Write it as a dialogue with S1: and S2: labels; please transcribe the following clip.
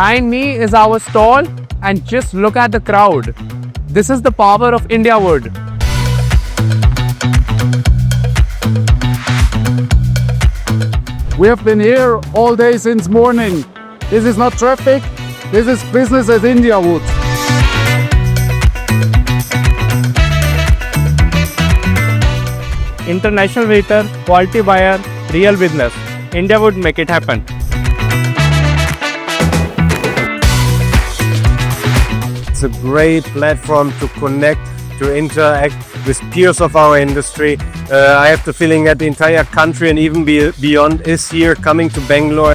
S1: Behind me is our stall, and just look at the crowd. This is the power of INDIAWOOD.
S2: We have been here all day since morning. This is not traffic, this is business at INDIAWOOD.
S1: International visitor, quality buyer, real business. INDIAWOOD make it happen.
S3: It's a great platform to connect, to interact with peers of our industry. I have the feeling that the entire country and even beyond is here coming to Bangalore.